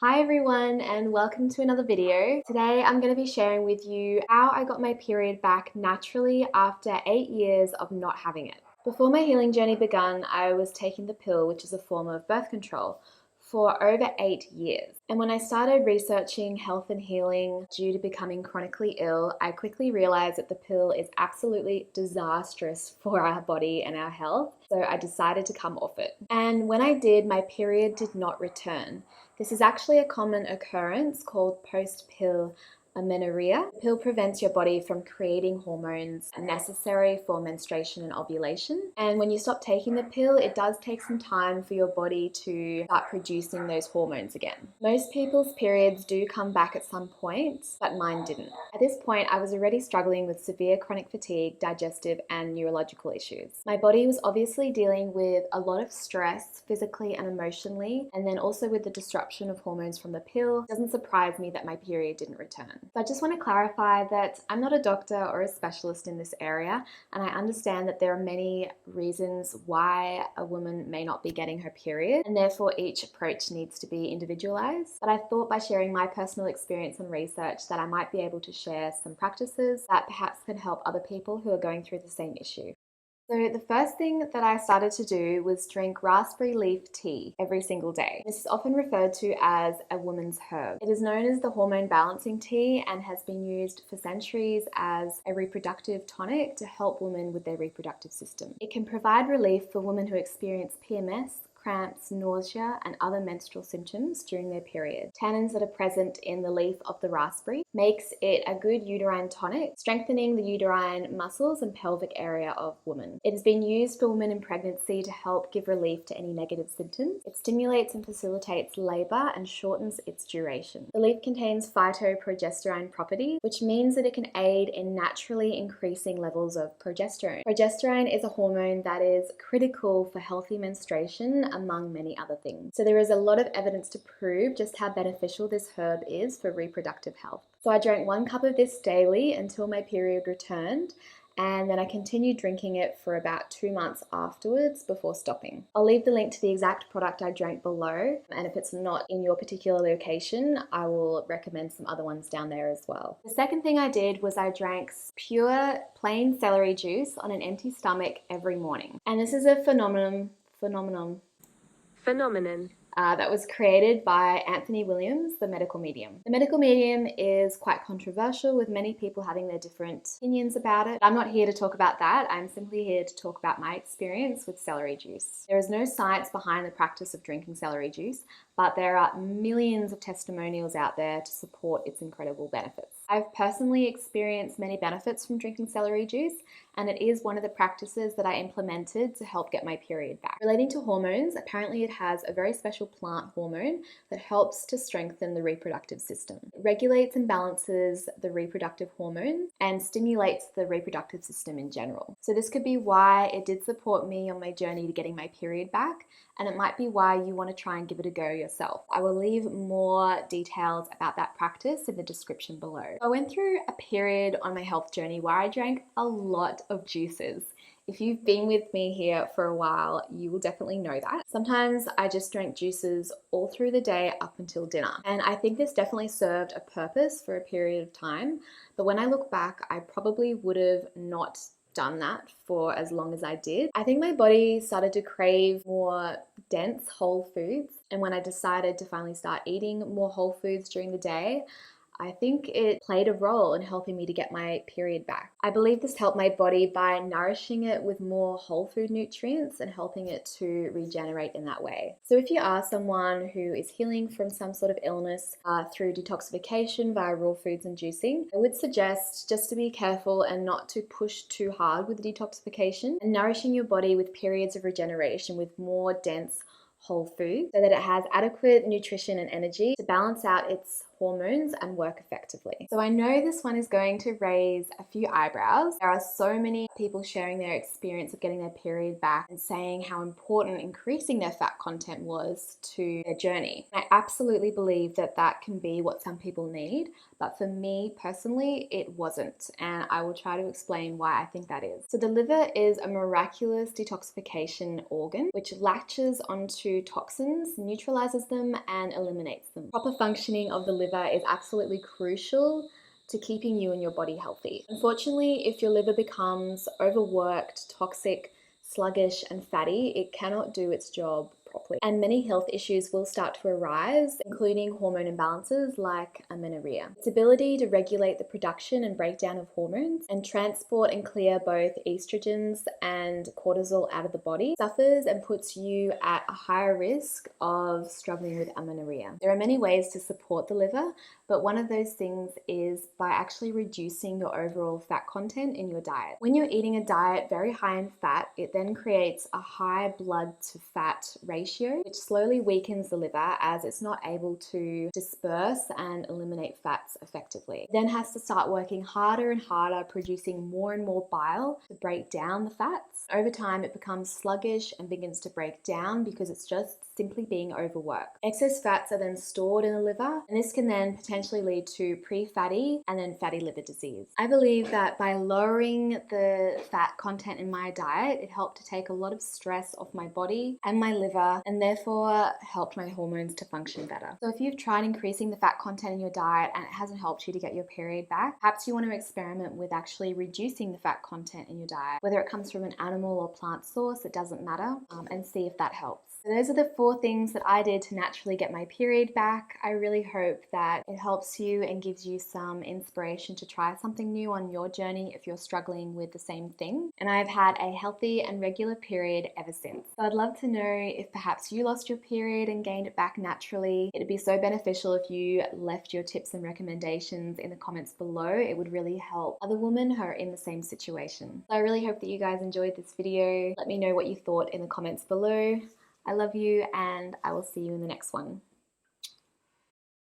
Hi everyone and welcome to another video. Today I'm going to be sharing with you how I got my period back naturally after 8 years of not having it. Before my healing journey began, I was taking the pill, which is a form of birth control, for over 8 years. And when I started researching health and healing due to becoming chronically ill, I quickly realized that the pill is absolutely disastrous for our body and our health. So I decided to come off it. And when I did, my period did not return. This is actually a common occurrence called post-pill amenorrhea. The pill prevents your body from creating hormones necessary for menstruation and ovulation. And when you stop taking the pill, it does take some time for your body to start producing those hormones again. Most people's periods do come back at some point, but mine didn't. At this point, I was already struggling with severe chronic fatigue, digestive, and neurological issues. My body was obviously dealing with a lot of stress physically and emotionally, and then also with the disruption of hormones from the pill. It doesn't surprise me that my period didn't return. So I just want to clarify that I'm not a doctor or a specialist in this area, and I understand that there are many reasons why a woman may not be getting her period, and therefore each approach needs to be individualized. But I thought by sharing my personal experience and research that I might be able to share some practices that perhaps can help other people who are going through the same issue. So the first thing that I started to do was drink raspberry leaf tea every single day. This is often referred to as a woman's herb. It is known as the hormone balancing tea and has been used for centuries as a reproductive tonic to help women with their reproductive system. It can provide relief for women who experience PMS, cramps, nausea, and other menstrual symptoms during their period. Tannins that are present in the leaf of the raspberry makes it a good uterine tonic, strengthening the uterine muscles and pelvic area of women. It has been used for women in pregnancy to help give relief to any negative symptoms. It stimulates and facilitates labor and shortens its duration. The leaf contains phytoprogesterone properties, which means that it can aid in naturally increasing levels of progesterone. Progesterone is a hormone that is critical for healthy menstruation, among many other things. So there is a lot of evidence to prove just how beneficial this herb is for reproductive health. So I drank 1 cup of this daily until my period returned, and then I continued drinking it for about 2 months afterwards before stopping. I'll leave the link to the exact product I drank below, and if it's not in your particular location, I will recommend some other ones down there as well. The second thing I did was I drank pure plain celery juice on an empty stomach every morning. And this is a phenomenon that was created by Anthony Williams, the medical medium. The medical medium is quite controversial, with many people having their different opinions about it. I'm not here to talk about that. I'm simply here to talk about my experience with celery juice. There is no science behind the practice of drinking celery juice, but there are millions of testimonials out there to support its incredible benefits. I've personally experienced many benefits from drinking celery juice, and it is one of the practices that I implemented to help get my period back. Relating to hormones, apparently it has a very special plant hormone that helps to strengthen the reproductive system. It regulates and balances the reproductive hormones and stimulates the reproductive system in general. So this could be why it did support me on my journey to getting my period back, and it might be why you want to try and give it a go yourself. I will leave more details about that practice in the description below. I went through a period on my health journey where I drank a lot of juices. If you've been with me here for a while, you will definitely know that. Sometimes I just drank juices all through the day up until dinner. And I think this definitely served a purpose for a period of time. But when I look back, I probably would have not done that for as long as I did. I think my body started to crave more dense whole foods. And when I decided to finally start eating more whole foods during the day, I think it played a role in helping me to get my period back. I believe this helped my body by nourishing it with more whole food nutrients and helping it to regenerate in that way. So if you are someone who is healing from some sort of illness through detoxification via raw foods and juicing, I would suggest just to be careful and not to push too hard with detoxification, and nourishing your body with periods of regeneration with more dense whole food so that it has adequate nutrition and energy to balance out its hormones and work effectively. So I know this one is going to raise a few eyebrows. There are so many people sharing their experience of getting their period back and saying how important increasing their fat content was to their journey. I absolutely believe that that can be what some people need, but for me personally, it wasn't, and I will try to explain why I think that is. So the liver is a miraculous detoxification organ which latches onto to toxins, neutralizes them, and eliminates them. Proper functioning of the liver is absolutely crucial to keeping you and your body healthy. Unfortunately, if your liver becomes overworked, toxic, sluggish, and fatty, it cannot do its job properly. And many health issues will start to arise, including hormone imbalances like amenorrhea. Its ability to regulate the production and breakdown of hormones and transport and clear both estrogens and cortisol out of the body suffers and puts you at a higher risk of struggling with amenorrhea. There are many ways to support the liver, but one of those things is by actually reducing your overall fat content in your diet. When you're eating a diet very high in fat, it then creates a high blood to fat ratio, which slowly weakens the liver as it's not able to disperse and eliminate fats effectively. It then has to start working harder and harder, producing more and more bile to break down the fats. Over time, it becomes sluggish and begins to break down because it's just simply being overworked. Excess fats are then stored in the liver, and this can then potentially lead to pre-fatty and then fatty liver disease. I believe that by lowering the fat content in my diet, it helped to take a lot of stress off my body and my liver, and therefore helped my hormones to function better. So if you've tried increasing the fat content in your diet and it hasn't helped you to get your period back, perhaps you want to experiment with actually reducing the fat content in your diet, whether it comes from an animal or plant source, it doesn't matter, and see if that helps. So those are the 4 things that I did to naturally get my period back. I really hope that it helps you and gives you some inspiration to try something new on your journey if you're struggling with the same thing. And I've had a healthy and regular period ever since. So I'd love to know if perhaps you lost your period and gained it back naturally. It'd be so beneficial if you left your tips and recommendations in the comments below. It would really help other women who are in the same situation. So I really hope that you guys enjoyed this video. Let me know what you thought in the comments below. I love you, and I will see you in the next one.